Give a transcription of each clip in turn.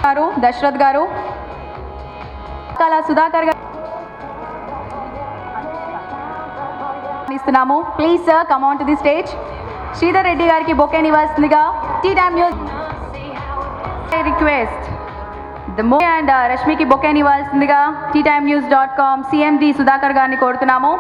గారు, దశరథ్ గారు, సుధాకర్ గారు ఇస్తున్నాము. Please sir come on to the stage. Sridhar Reddy గారికి బొకేని ఇవ్వాల్సిందిగా T time news request and రష్మికి బొకేని ఇవ్వాల్సిందిగా TimeNews.com CMD సుధాకర్ గారిని కోరుతున్నాము.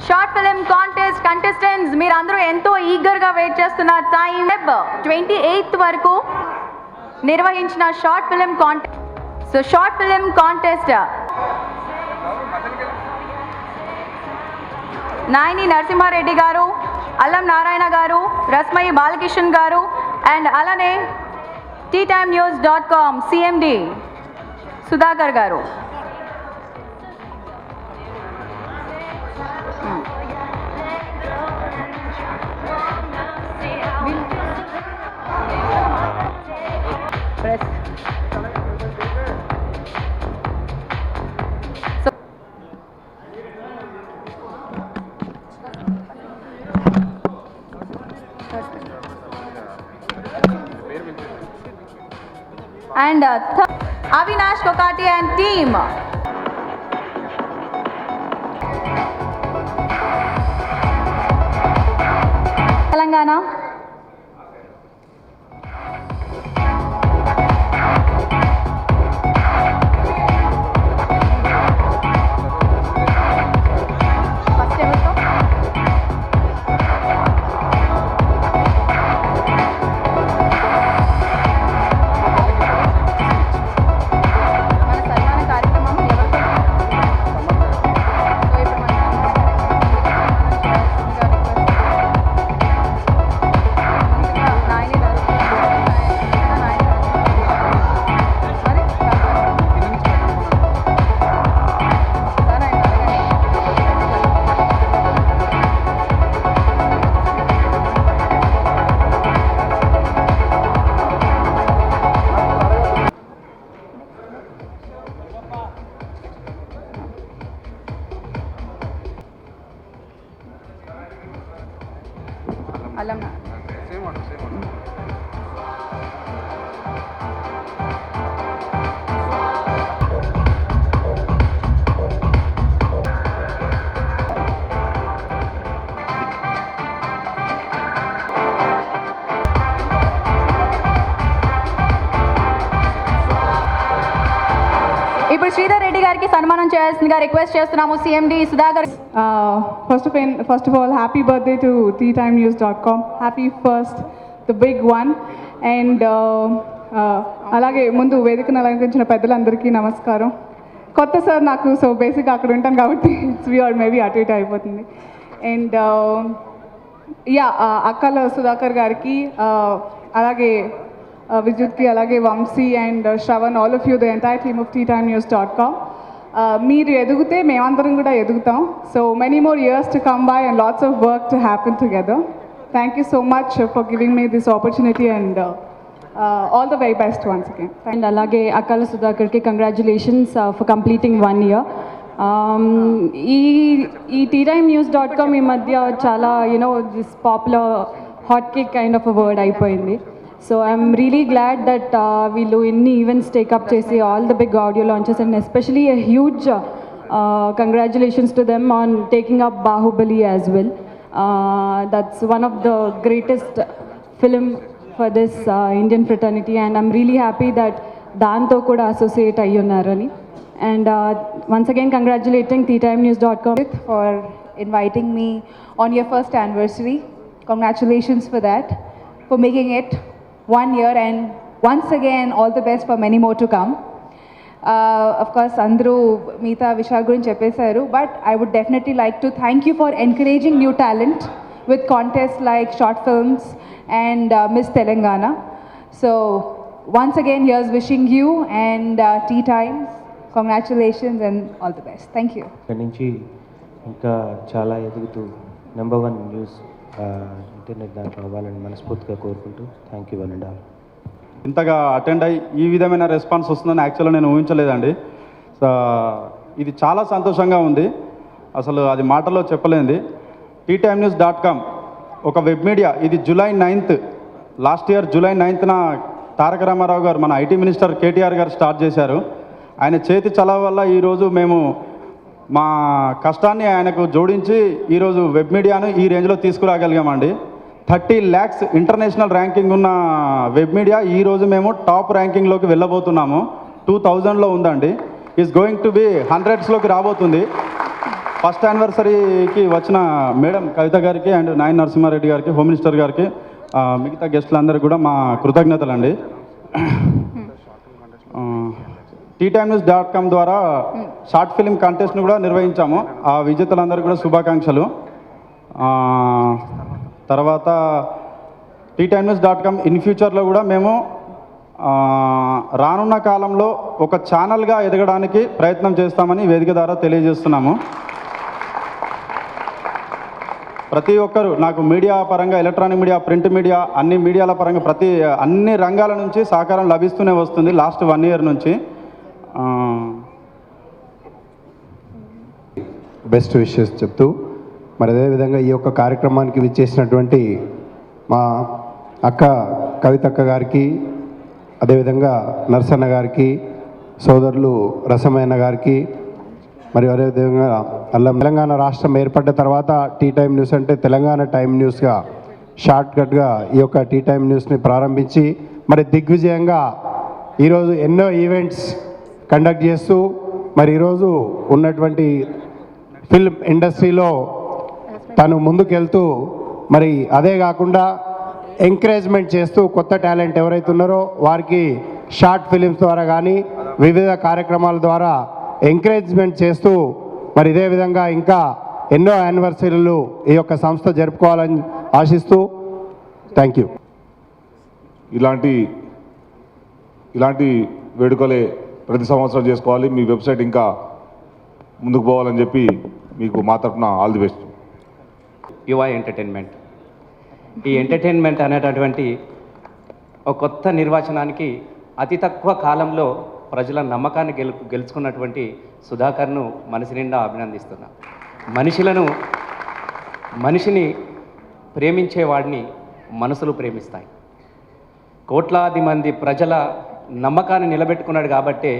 షార్ట్ ఫిల్మ్ కాంటెస్ట్ కంటెస్టెంట్స్ మీరందరూ ఎంతో ఈగర్గా వెయిట్ చేస్తున్న టైం 28th వరకు నిర్వహించిన short film contest. So short film contest Nayani Narasimha Reddy గారు, అల్లం నారాయణ గారు, రస్మయి బాలకిషన్ గారు అండ్ అలానే TimeNews.com CMD సుధాకర్ గారు. And Avinash Kokati and team. Telangana. Alumni. Same order. ఇప్పుడు శ్రీధర్ రెడ్డి గారికి సన్మానం చేయాల్సిందిగా రిక్వెస్ట్ చేస్తున్నాము CMD Sudhakar. First of all, happy birthday to TimeNews.com. Happy first, the big one. And అలాగే ముందు వేదికను అలంకరించిన పెద్దలందరికీ నమస్కారం. కొత్త సార్ నాకు, సో బేసిక్గా అక్కడ ఉంటాను కాబట్టి ఇట్స్ వీఆర్ మేబీ అటు ఇటు అయిపోతుంది. అండ్ అక్కల సుధాకర్ గారికి, అలాగే విద్యుత్కి, అలాగే Vamsi and Shravan, all of you, the entire team of TimeNews.com. మీరు ఎదుగుతే మేమందరం కూడా ఎదుగుతాం. So many more years to come by and lots of work to happen together. Thank you so much for giving me this opportunity and all the very best once again. And అలాగే అక్కల సుధాకర్కి congratulations for completing 1 year. ఈ TimeNews.com ఈ మధ్య చాలా this popular hot cake kind of a word అయిపోయింది. So I'm really glad that we'll inni events take up chesi all the big audio launches, and especially a huge congratulations to them on taking up Bahubali as well. That's one of the greatest film for this Indian fraternity, and I'm really happy that danto kuda associate ayyunnarani. And once again congratulating TimeNews.com for inviting me on your first anniversary. Congratulations for that, for making it 1 year, and once again, all the best for many more to come. Of course, Andru Meeta Vishal gurinchi cheppesaru, but I would definitely like to thank you for encouraging new talent with contests like short films and Miss Telangana. So once again, here's wishing you and Tea Times congratulations and all the best. Thank you. ఇక్కడి నుంచి ఇంకా చాలా ఎదుగుతూ number 1 news internet దాంట్లో అవ్వాలని మనస్ఫూర్తిగా కోరుకుంటూ thank you one and all. ఇంతగా అటెండ్ అయ్యి ఈ విధమైన రెస్పాన్స్ వస్తుందని యాక్చువల్గా నేను ఊహించలేదండి. సో ఇది చాలా సంతోషంగా ఉంది, అసలు అది మాటల్లో చెప్పలేంది. TTimenews.com ఒక వెబ్ మీడియా, ఇది July 9th last year July 9th తారక రామారావు గారు, మన ఐటీ మినిస్టర్ KTR గారు స్టార్ట్ చేశారు. ఆయన చేతి చలవ వల్ల ఈరోజు మేము మా కష్టాన్ని ఆయనకు జోడించి ఈరోజు వెబ్ మీడియాను ఈ రేంజ్లో తీసుకురాగలిగామండి. 30 lakhs ఇంటర్నేషనల్ ర్యాంకింగ్ ఉన్న వెబ్ మీడియా ఈరోజు మేము టాప్ ర్యాంకింగ్లోకి వెళ్ళబోతున్నాము. 2000లో ఉందండి, ఈజ్ గోయింగ్ టు బి 100sలోకి రాబోతుంది. ఫస్ట్ యానివర్సరీకి వచ్చిన మేడం కవిత గారికి అండ్ నాయన నరసింహారెడ్డి గారికి, హోమ్ మినిస్టర్ గారికి, మిగతా గెస్టులందరికీ కూడా మా కృతజ్ఞతలు అండి. TTimenews.com ద్వారా షార్ట్ ఫిల్మ్ కాంటెస్ట్ను కూడా నిర్వహించాము. ఆ విజేతలందరికీ కూడా శుభాకాంక్షలు. తర్వాత TTimenews.com ఇన్ ఫ్యూచర్లో కూడా మేము రానున్న కాలంలో ఒక ఛానల్గా ఎదగడానికి ప్రయత్నం చేస్తామని వేదిక ద్వారా తెలియజేస్తున్నాము. ప్రతి ఒక్కరూ నాకు మీడియా పరంగా, ఎలక్ట్రానిక్ మీడియా, ప్రింట్ మీడియా, అన్ని మీడియాల పరంగా అన్ని రంగాల నుంచి సహకారం లభిస్తూనే వస్తుంది లాస్ట్ 1 year నుంచి. బెస్ట్ విషెస్ చెప్తూ మరి అదేవిధంగా ఈ యొక్క కార్యక్రమానికి విచ్చేసినటువంటి మా అక్క కవితక్క గారికి, అదేవిధంగా నర్సన్న గారికి, సోదరులు రసమయ్య గారికి, మరియు అదేవిధంగా తెలంగాణ రాష్ట్రం ఏర్పడ్డ తర్వాత టీ టైమ్ న్యూస్ అంటే తెలంగాణ టైమ్ న్యూస్గా షార్ట్కట్గా ఈ యొక్క టీ టైమ్ న్యూస్ని ప్రారంభించి మరి దిగ్విజయంగా ఈరోజు ఎన్నో ఈవెంట్స్ కండక్ట్ చేస్తూ మరి ఈరోజు ఉన్నటువంటి ఫిల్మ్ ఇండస్ట్రీలో తను ముందుకెళ్తూ మరి అదే కాకుండా ఎంకరేజ్మెంట్ చేస్తూ కొత్త టాలెంట్ ఎవరైతే ఉన్నారో వారికి షార్ట్ ఫిలిమ్స్ ద్వారా కానీ వివిధ కార్యక్రమాల ద్వారా ఎంకరేజ్మెంట్ చేస్తూ మరి ఇదే విధంగా ఇంకా ఎన్నో యానివర్సరీలు ఈ యొక్క సంస్థ జరుపుకోవాలని ఆశిస్తూ థ్యాంక్ యూ. ఇలాంటి వేడుకలే ప్రతి సంవత్సరం చేసుకోవాలి. మీ వెబ్సైట్ ఇంకా ముందుకు పోవాలని చెప్పి మీకు మా తరఫున ఆల్ ది బెస్ట్. యువ ఎంటర్టైన్మెంట్, ఈ ఎంటర్టైన్మెంట్ అనేటటువంటి ఒక కొత్త నిర్వచనానికి అతి తక్కువ కాలంలో ప్రజల నమ్మకాన్ని గెలుచుకున్నటువంటి సుధాకర్ను మనసు నిండా అభినందిస్తున్నా. మనిషిని ప్రేమించేవాడిని మనసులు ప్రేమిస్తాయి. కోట్లాది మంది ప్రజల నమ్మకాన్ని నిలబెట్టుకున్నాడు కాబట్టే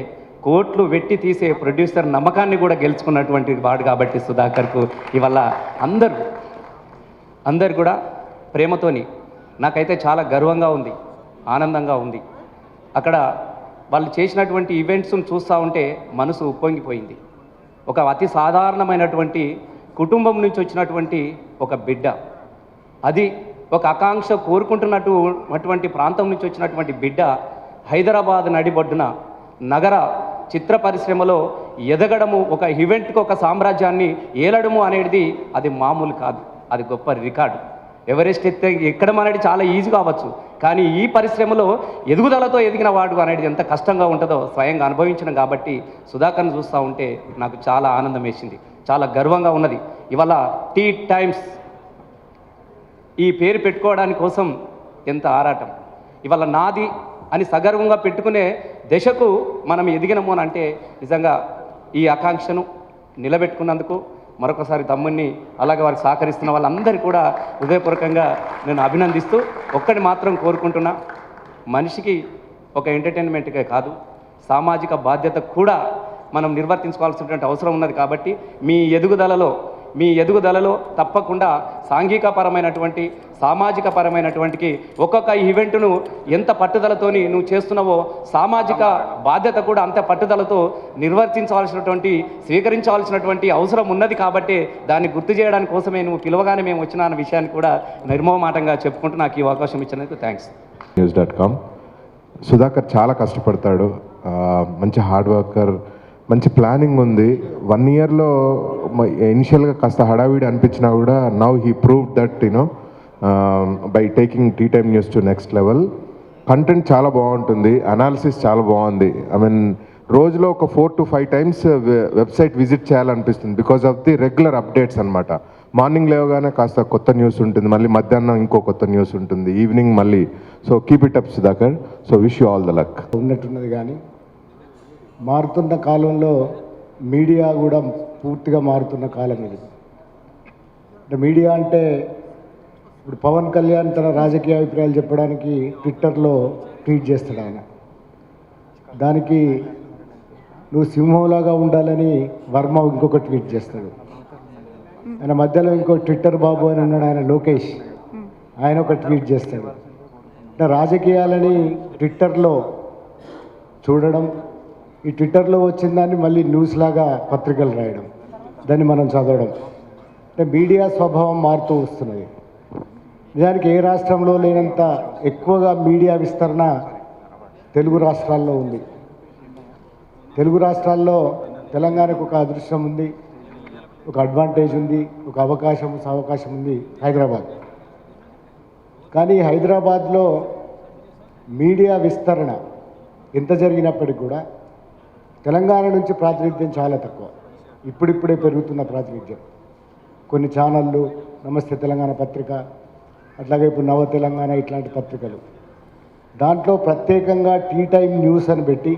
కోట్లు వెట్టి తీసే ప్రొడ్యూసర్ నమ్మకాన్ని కూడా గెలుచుకున్నటువంటి వాడు కాబట్టి సుధాకర్కు ఇవాళ అందరు కూడా ప్రేమతోని, నాకైతే చాలా గర్వంగా ఉంది, ఆనందంగా ఉంది. అక్కడ వాళ్ళు చేసినటువంటి ఈవెంట్స్ను చూస్తూ ఉంటే మనసు ఉప్పొంగిపోయింది. ఒక అతి సాధారణమైనటువంటి కుటుంబం నుంచి వచ్చినటువంటి ఒక బిడ్డ, అది ఒక ఆకాంక్ష కోరుకుంటున్నటువంటి ప్రాంతం నుంచి వచ్చినటువంటి బిడ్డ హైదరాబాద్ నడిబొడ్డున నగర చిత్ర పరిశ్రమలో ఎదగడము, ఒక ఈవెంట్కి ఒక సామ్రాజ్యాన్ని ఏలడము అనేది అది మామూలు కాదు, అది గొప్ప రికార్డు. ఎవరెస్ట్ ఎక్కడం అనేది చాలా ఈజీ కావచ్చు, కానీ ఈ పరిశ్రమలో ఎదుగుదలతో ఎదిగిన వాడు అనేది ఎంత కష్టంగా ఉంటుందో స్వయంగా అనుభవించడం కాబట్టి సుధాకర్ని చూస్తూ ఉంటే నాకు చాలా ఆనందం వేసింది, చాలా గర్వంగా ఉన్నది. ఇవాళ టీ టైమ్స్ ఈ పేరు పెట్టుకోవడానికి కోసం ఎంత ఆరాటం. ఇవాళ నాది అని సగర్వంగా పెట్టుకునే దశకు మనం ఎదిగినము అని అంటే నిజంగా ఈ ఆకాంక్షను నిలబెట్టుకున్నందుకు మరొకసారి తమ్ముడిని, అలాగే వారికి సహకరిస్తున్న వాళ్ళందరూ కూడా హృదయపూర్వకంగా నేను అభినందిస్తూ ఒక్కటి మాత్రం కోరుకుంటున్నా, మనిషికి ఒక ఎంటర్టైన్మెంట్గా కాదు సామాజిక బాధ్యత కూడా మనం నిర్వర్తించుకోవాల్సినటువంటి అవసరం ఉన్నది. కాబట్టి మీ ఎదుగుదలలో మీ ఎదుగుదలలో తప్పకుండా సాంఘికపరమైనటువంటి సామాజిక పరమైనటువంటి ఒక్కొక్క ఈవెంట్ను ఎంత పట్టుదలతోని నువ్వు చేస్తున్నావో సామాజిక బాధ్యత కూడా అంత పట్టుదలతో స్వీకరించవలసినటువంటి అవసరం ఉన్నది కాబట్టి దాన్ని గుర్తు చేయడానికి కోసమే నువ్వు పిలవగానే మేము వచ్చిన అన్న విషయాన్ని కూడా నిర్మోహమాటంగా చెప్పుకుంటూ నాకు ఈ అవకాశం ఇచ్చినందుకు థ్యాంక్స్. news.com సుధాకర్ చాలా కష్టపడతాడు, మంచి హార్డ్ వర్కర్, మంచి ప్లానింగ్ ఉంది. 1 ఇయర్లో ఇనిషియల్గా కాస్త హడావిడి అనిపించినా కూడా now he proved that by taking tea time news to next level. Content చాలా బాగుంటుంది, అనాలిసిస్ చాలా బాగుంది. ఐ మీన్ రోజులో ఒక 4 to 5 టైమ్స్ వెబ్సైట్ విజిట్ చేయాలనిపిస్తుంది because of the regular updates అనమాట. మార్నింగ్ లేవగానే కాస్త కొత్త న్యూస్ ఉంటుంది, మళ్ళీ మధ్యాహ్నం ఇంకో కొత్త న్యూస్ ఉంటుంది, ఈవినింగ్ మళ్ళీ. So keep it up Sudhakar. So wish you all the luck. ఉన్నట్టున్నది కానీ మారుతున్న కాలంలో మీడియా కూడా పూర్తిగా మారుతున్న కాలం ఇది. అంటే మీడియా అంటే ఇప్పుడు పవన్ కళ్యాణ్ తన రాజకీయ అభిప్రాయాలు చెప్పడానికి ట్విట్టర్లో ట్వీట్ చేస్తాడు ఆయన. దానికి నువ్వు సింహంలాగా ఉండాలని వర్మ ఇంకొక ట్వీట్ చేస్తాడు. ఆయన మధ్యలో ఇంకో ట్విట్టర్ బాబు అని ఉన్నాడు, ఆయన లోకేష్, ఆయన ఒక ట్వీట్ చేస్తాడు. అంటే రాజకీయాలని ట్విట్టర్లో చూడడం, ఈ ట్విట్టర్లో వచ్చిన దాన్ని మళ్ళీ న్యూస్ లాగా పత్రికలు రాయడం, దాన్ని మనం చదవడం. అంటే మీడియా స్వభావం మారుతూ వస్తున్నది. నిజానికి ఏ రాష్ట్రంలో లేనంత ఎక్కువగా మీడియా విస్తరణ తెలుగు రాష్ట్రాల్లో ఉంది. తెలుగు రాష్ట్రాల్లో తెలంగాణకు ఒక అదృష్టం ఉంది, ఒక అడ్వాంటేజ్ ఉంది, ఒక అవకాశం ఉంది, హైదరాబాద్. కానీ హైదరాబాద్లో మీడియా విస్తరణ ఎంత జరిగినప్పటికీ కూడా తెలంగాణ నుంచి ప్రాతినిధ్యం చాలా తక్కువ. ఇప్పుడిప్పుడే పెరుగుతున్న ప్రాతినిధ్యం. కొన్ని ఛానళ్ళు, నమస్తే తెలంగాణ పత్రిక, అట్లాగే ఇప్పుడు నవ తెలంగాణ, ఇట్లాంటి పత్రికలు, దాంట్లో ప్రత్యేకంగా టీ టైమ్ న్యూస్ అని పెట్టి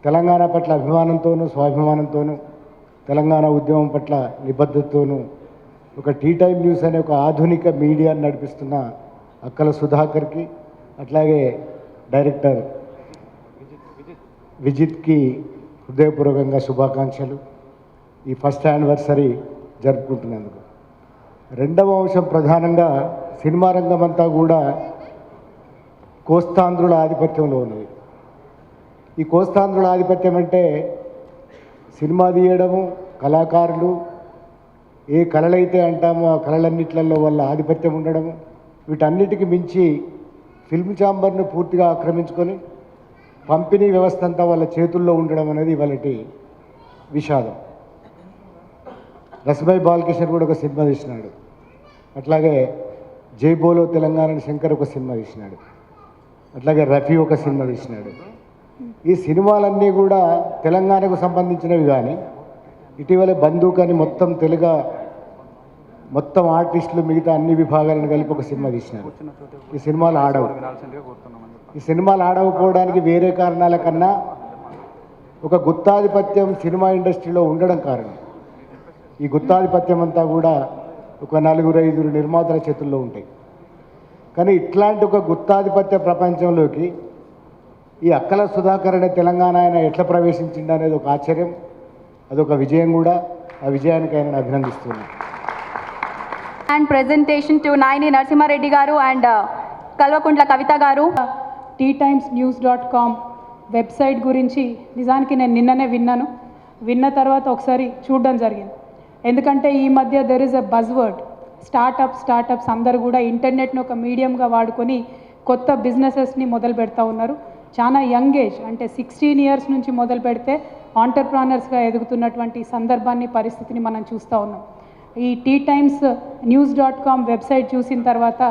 తెలంగాణ పట్ల అభిమానంతోనూ స్వాభిమానంతోనూ తెలంగాణ ఉద్యమం పట్ల నిబద్ధతతోనూ ఒక టీ టైమ్ న్యూస్ అనే ఒక ఆధునిక మీడియాను నడిపిస్తున్న అక్కల సుధాకర్కి, అట్లాగే డైరెక్టర్ విజిత్కి హృదయపూర్వకంగా శుభాకాంక్షలు. ఈ ఫస్ట్ యానివర్సరీ జరుపుకుంటున్నందుకు. రెండవ అంశం ప్రధానంగా సినిమా రంగం అంతా కూడా కోస్తాంధ్రుల ఆధిపత్యంలో ఉన్నది. ఈ కోస్తాంధ్రుల ఆధిపత్యం అంటే సినిమా తీయడము, కళాకారులు, ఏ కళలైతే అంటామో ఆ కళలన్నిట్లలో వాళ్ళ ఆధిపత్యం ఉండడము, వీటన్నిటికి మించి ఫిల్మ్ ఛాంబర్ను పూర్తిగా ఆక్రమించుకొని పంపిణీ వ్యవస్థ అంతా వాళ్ళ చేతుల్లో ఉండడం అనేది వాళ్ళటి విషాదం. రసభాయ్ బాలకిషన్ కూడా ఒక సినిమా తీసినాడు, అట్లాగే జై బోలో తెలంగాణ శంకర్ ఒక సినిమా తీసినాడు, అట్లాగే రఫీ ఒక సినిమా తీసినాడు. ఈ సినిమాలన్నీ కూడా తెలంగాణకు సంబంధించినవి. కానీ ఇటీవల బందూక్ అని మొత్తం ఆర్టిస్టులు మిగతా అన్ని విభాగాలను కలిపి ఒక సినిమా తీసినారు. ఈ సినిమాలు ఆడవు. ఈ సినిమాలు ఆడకపోవడానికి వేరే కారణాల కన్నా ఒక గుత్తాధిపత్యం సినిమా ఇండస్ట్రీలో ఉండడం కారణం. ఈ గుత్తాధిపత్యం అంతా కూడా ఒక 4-5 నిర్మాతల చేతుల్లో ఉంటాయి. కానీ ఇట్లాంటి ఒక గుత్తాధిపత్య ప్రపంచంలోకి ఈ అక్కల సుధాకర్ అనే తెలంగాణ ఆయన ఎట్లా ప్రవేశించింది అనేది ఒక ఆశ్చర్యం, అదొక విజయం కూడా. ఆ విజయానికి ఆయన అభినందిస్తున్నాను. And presentation to Nayani Narasimha Reddy గారు అండ్ కల్వకుంట్ల కవిత గారు. ttimes.com వెబ్సైట్ గురించి నిజానికి నేను నిన్ననే విన్న తర్వాత ఒకసారి చూడడం జరిగింది. ఎందుకంటే ఈ మధ్య there is a buzzword startups అందరూ కూడా ఇంటర్నెట్ను ఒక మీడియంగా వాడుకొని కొత్త బిజినెసెస్ని మొదలు పెడతా ఉన్నారు. చాలా యంగ్ ఏజ్, అంటే 16 ఇయర్స్ నుంచి మొదలు పెడితే ఆంటర్ప్రానర్స్గా ఎదుగుతున్నటువంటి సందర్భాన్ని, పరిస్థితిని మనం చూస్తూ ఉన్నాం. ఈ ttimes.com వెబ్సైట్ చూసిన తర్వాత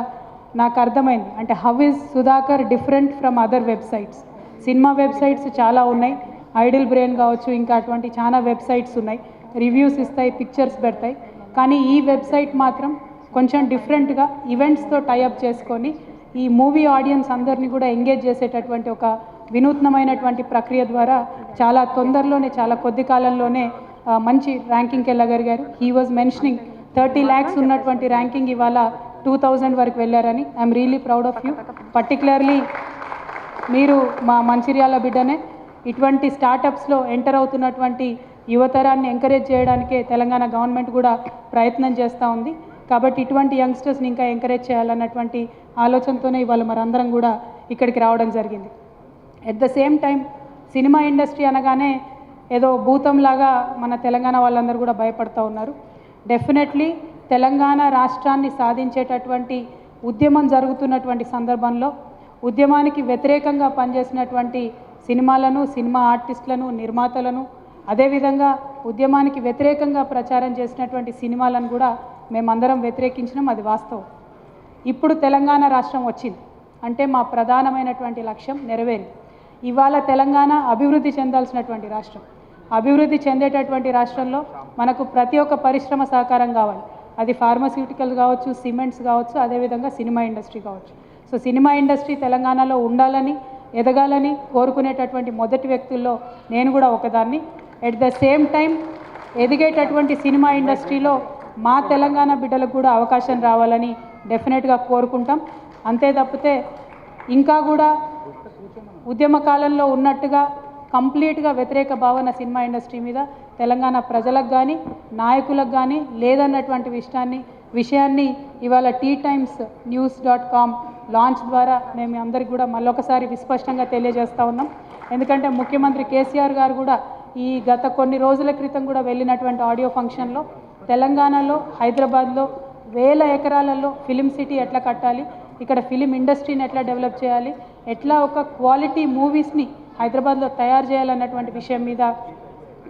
నాకు అర్థమైంది, అంటే how is Sudhakar different from other websites. Cinema websites చాలా ఉన్నాయి, ఐడిల్ బ్రెయిన్ కావచ్చు, ఇంకా అటువంటి చాలా వెబ్సైట్స్ ఉన్నాయి, రివ్యూస్ ఇస్తాయి, పిక్చర్స్ పెడతాయి. కానీ ఈ వెబ్సైట్ మాత్రం కొంచెం డిఫరెంట్గా ఈవెంట్స్తో టైఅప్ చేసుకొని ఈ మూవీ ఆడియన్స్ అందరినీ కూడా ఎంగేజ్ చేసేటటువంటి ఒక వినూత్నమైనటువంటి ప్రక్రియ ద్వారా చాలా తొందరలోనే, చాలా కొద్ది కాలంలోనే మంచి ర్యాంకింగ్కి వెళ్ళగలిగారు. హీ వాజ్ మెన్షనింగ్ 30 lakhs ఉన్నటువంటి ర్యాంకింగ్ ఇవాళ 2000 వరకు వెళ్ళారని. I'm really proud of you. Particularly మీరు మా మంచిర్యాల బిడ్డనే. ఇటువంటి స్టార్టప్స్లో ఎంటర్ అవుతున్నటువంటి యువతరాన్ని ఎంకరేజ్ చేయడానికే తెలంగాణ గవర్నమెంట్ కూడా ప్రయత్నం చేస్తూ ఉంది. కాబట్టి ఇటువంటి యంగ్స్టర్స్ని ఇంకా ఎంకరేజ్ చేయాలన్నటువంటి ఆలోచనతోనే ఇవాళ మనందరం కూడా ఇక్కడికి రావడం జరిగింది. At the same time cinema industry అనగానే ఏదో భూతంలాగా మన తెలంగాణ వాళ్ళందరూ కూడా భయపడుతూ ఉన్నారు. డెఫినెట్లీ తెలంగాణ రాష్ట్రాన్ని సాధించేటటువంటి ఉద్యమం జరుగుతున్నటువంటి సందర్భంలో ఉద్యమానికి వ్యతిరేకంగా పనిచేసినటువంటి సినిమాలను, సినిమా ఆర్టిస్టులను, నిర్మాతలను, అదేవిధంగా ఉద్యమానికి వ్యతిరేకంగా ప్రచారం చేసినటువంటి సినిమాలను కూడా మేమందరం వ్యతిరేకించినాం. అది వాస్తవం. ఇప్పుడు తెలంగాణ రాష్ట్రం వచ్చింది అంటే మా ప్రధానమైనటువంటి లక్ష్యం నెరవేరింది. ఇవాళ తెలంగాణ అభివృద్ధి చెందాల్సినటువంటి రాష్ట్రం. అభివృద్ధి చెందేటటువంటి రాష్ట్రంలో మనకు ప్రతి ఒక్క పరిశ్రమ సహకారం కావాలి. అది ఫార్మస్యూటికల్ కావచ్చు, సిమెంట్స్ కావచ్చు, అదేవిధంగా సినిమా ఇండస్ట్రీ కావచ్చు. సో సినిమా ఇండస్ట్రీ తెలంగాణలో ఉండాలని, ఎదగాలని కోరుకునేటటువంటి మొదటి వ్యక్తుల్లో నేను కూడా ఒకదాన్ని. ఎట్ ద సేమ్ టైం ఎదిగేటటువంటి సినిమా ఇండస్ట్రీలో మా తెలంగాణ బిడ్డలకు కూడా అవకాశం రావాలని డెఫినెట్గా కోరుకుంటాం. అంతే తప్పితే ఇంకా కూడా ఉద్యమ కాలంలో ఉన్నట్టుగా కంప్లీట్గా వ్యతిరేక భావన సినిమా ఇండస్ట్రీ మీద తెలంగాణ ప్రజలకు కానీ, నాయకులకు కానీ లేదన్నటువంటి విషయాన్ని ఇవాళ TimesNews.com లాంచ్ ద్వారా మేము అందరికీ కూడా మళ్ళొకసారి విస్పష్టంగా తెలియజేస్తూ ఉన్నాం. ఎందుకంటే ముఖ్యమంత్రి కేసీఆర్ గారు కూడా ఈ గత కొన్ని రోజుల క్రితం కూడా వెళ్ళినటువంటి ఆడియో ఫంక్షన్లో తెలంగాణలో, హైదరాబాద్లో 1000 ఎకరాలలో ఫిలిం సిటీ ఎట్లా కట్టాలి, ఇక్కడ ఫిలిం ఇండస్ట్రీని ఎట్లా డెవలప్ చేయాలి, ఎట్లా ఒక క్వాలిటీ మూవీస్ని హైదరాబాద్లో తయారు చేయాలన్నటువంటి విషయం మీద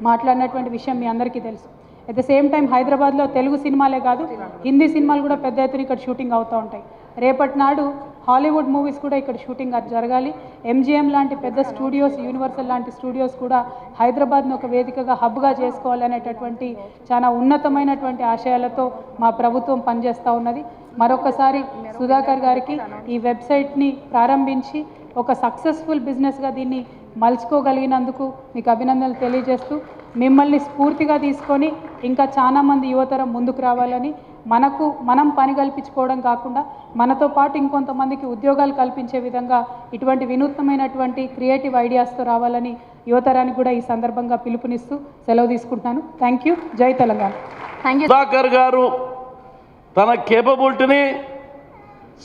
మాట్లాడినటువంటి విషయం మీ అందరికీ తెలుసు. అట్ ద సేమ్ టైం హైదరాబాద్లో తెలుగు సినిమాలే కాదు, హిందీ సినిమాలు కూడా పెద్ద ఎత్తున ఇక్కడ షూటింగ్ అవుతూ ఉంటాయి. రేపటి నాడు హాలీవుడ్ మూవీస్ కూడా ఇక్కడ షూటింగ్ జరగాలి. MGM లాంటి పెద్ద స్టూడియోస్, యూనివర్సల్ లాంటి స్టూడియోస్ కూడా హైదరాబాద్ను ఒక వేదికగా హబ్గా చేసుకోవాలనేటటువంటి చాలా ఉన్నతమైనటువంటి ఆశయాలతో మా ప్రభుత్వం పనిచేస్తూ ఉన్నది. మరొకసారి సుధాకర్ గారికి ఈ వెబ్సైట్ని ప్రారంభించి ఒక సక్సెస్ఫుల్ బిజినెస్గా దీన్ని మలుచుకోగలిగినందుకు మీకు అభినందనలు తెలియజేస్తూ, మిమ్మల్ని స్ఫూర్తిగా తీసుకొని ఇంకా చాలామంది యువతరం ముందుకు రావాలని, మనం పని కల్పించుకోవడం కాకుండా మనతో పాటు ఇంకొంతమందికి ఉద్యోగాలు కల్పించే విధంగా ఇటువంటి వినూత్నమైనటువంటి క్రియేటివ్ ఐడియాస్తో రావాలని యువతరానికి కూడా ఈ సందర్భంగా పిలుపునిస్తూ సెలవు తీసుకుంటున్నాను. Thank you. జై తెలంగాణ. Thank you. సుధాకర్ గారు తన కేపబిలిటీని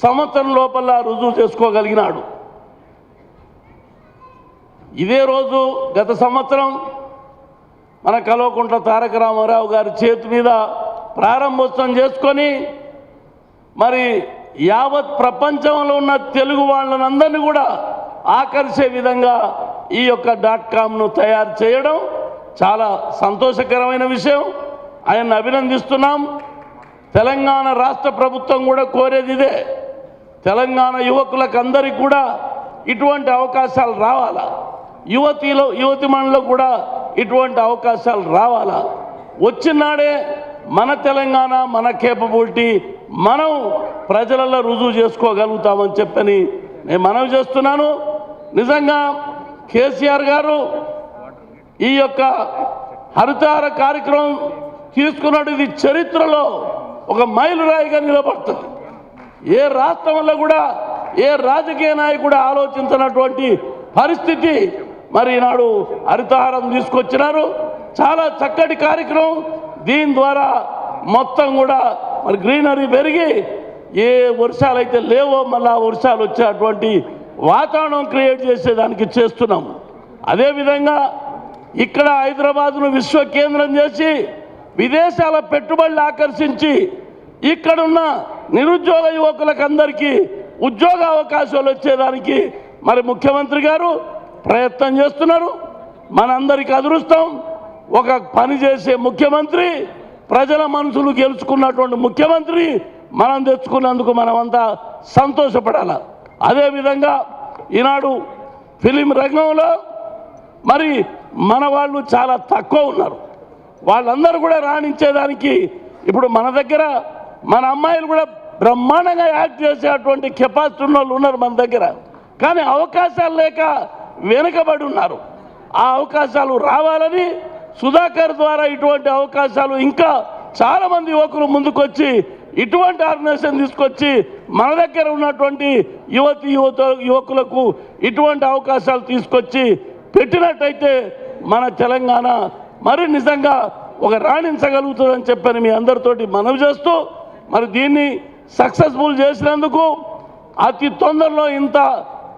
సంవత్సరం లోపల రుజువు చేసుకోగలిగినాడు. ఇదే రోజు గత సంవత్సరం మన కల్వకుంట్ల తారక రామారావు గారి చేతి మీద ప్రారంభోత్సవం చేసుకొని మరి యావత్ ప్రపంచంలో ఉన్న తెలుగు వాళ్ళనందరినీ కూడా ఆకర్షే విధంగా ఈ యొక్క .comను తయారు చేయడం చాలా సంతోషకరమైన విషయం. ఆయన్ని అభినందిస్తున్నాం. తెలంగాణ రాష్ట్ర ప్రభుత్వం కూడా కోరేది ఇదే. తెలంగాణ యువకులకు అందరికీ కూడా ఇటువంటి అవకాశాలు రావాలా, యువతి మనలో కూడా ఇటువంటి అవకాశాలు రావాలా. వచ్చినాడే మన తెలంగాణ, మన కేపబిలిటీ మనం ప్రజలలో రుజువు చేసుకోగలుగుతామని చెప్పని నేను మనవి చేస్తున్నాను. నిజంగా కేసీఆర్ గారు ఈ యొక్క హరితహార కార్యక్రమం తీసుకున్నట్టు ఇది చరిత్రలో ఒక మైలురాయిగా నిలబడుతుంది. ఏ రాష్ట్రంలో కూడా ఏ రాజకీయ నాయకుడు ఆలోచించినటువంటి పరిస్థితి మరి ఈనాడు హరితహారం తీసుకొచ్చినారు. చాలా చక్కటి కార్యక్రమం. దీని ద్వారా మొత్తం కూడా మరి గ్రీనరీ పెరిగి ఏ వర్షాలైతే లేవో మళ్ళా వర్షాలు వచ్చేటువంటి వాతావరణం క్రియేట్ చేసేదానికి చేస్తున్నాం. అదేవిధంగా ఇక్కడ హైదరాబాద్ను విశ్వ కేంద్రం చేసి విదేశాల పెట్టుబడులు ఆకర్షించి ఇక్కడున్న నిరుద్యోగ యువకులకు అందరికీ ఉద్యోగ అవకాశాలు వచ్చేదానికి మరి ముఖ్యమంత్రి గారు ప్రయత్నం చేస్తున్నారు. మనందరికీ అదృష్టం, ఒక పని చేసే ముఖ్యమంత్రి, ప్రజల మనసులు గెలుచుకున్నటువంటి ముఖ్యమంత్రి మనం తెచ్చుకున్నందుకు మనమంతా సంతోషపడాలి. అదేవిధంగా ఈనాడు ఫిలిం రంగంలో మరి మన వాళ్ళు చాలా తక్కువ ఉన్నారు. వాళ్ళందరూ కూడా రాణించేదానికి ఇప్పుడు మన దగ్గర మన అమ్మాయిలు కూడా బ్రహ్మాండంగా యాక్ట్ చేసేటువంటి కెపాసిటీ ఉన్న వాళ్ళు ఉన్నారు మన దగ్గర. కానీ అవకాశాలు లేక వెనుకబడి ఉన్నారు. ఆ అవకాశాలు రావాలని సుధాకర్ ద్వారా ఇటువంటి అవకాశాలు ఇంకా చాలామంది యువకులు ముందుకొచ్చి ఇటువంటి ఆర్గనైజేషన్ తీసుకొచ్చి మన దగ్గర ఉన్నటువంటి యువకులకు ఇటువంటి అవకాశాలు తీసుకొచ్చి పెట్టినట్టయితే మన తెలంగాణ మరి నిజంగా ఒక రాణించగలుగుతుందని చెప్పని మీ అందరితోటి మనవి చేస్తూ మరి దీన్ని సక్సెస్ఫుల్ చేసినందుకు అతి తొందరలో ఇంత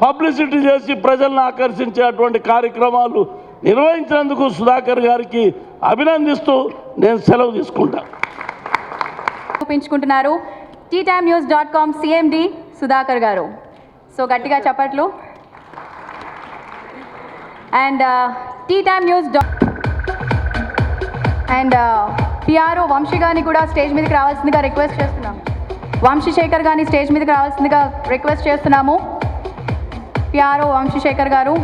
పబ్లిసిటీ చేసి ప్రజలను ఆకర్షించేటువంటి కార్యక్రమాలు నిర్వహించినందుకు సుధాకర్ గారికి అభినందిస్తూ నేను సెలవు తీసుకుంటాను. చూపించుకుంటున్నారు TTimeNews.com CMD సుధాకర్ గారు. సో గట్టిగా చప్పట్లు. అండ్ అండ్ PRO వంశీ గారిని కూడా స్టేజ్ మీదకి రావాల్సిందిగా రిక్వెస్ట్ చేస్తున్నాము. వంశీశేఖర్ గారిని స్టేజ్ మీదకి రావాల్సిందిగా రిక్వెస్ట్ చేస్తున్నాము. PRO వంశీశేఖర్ గారు.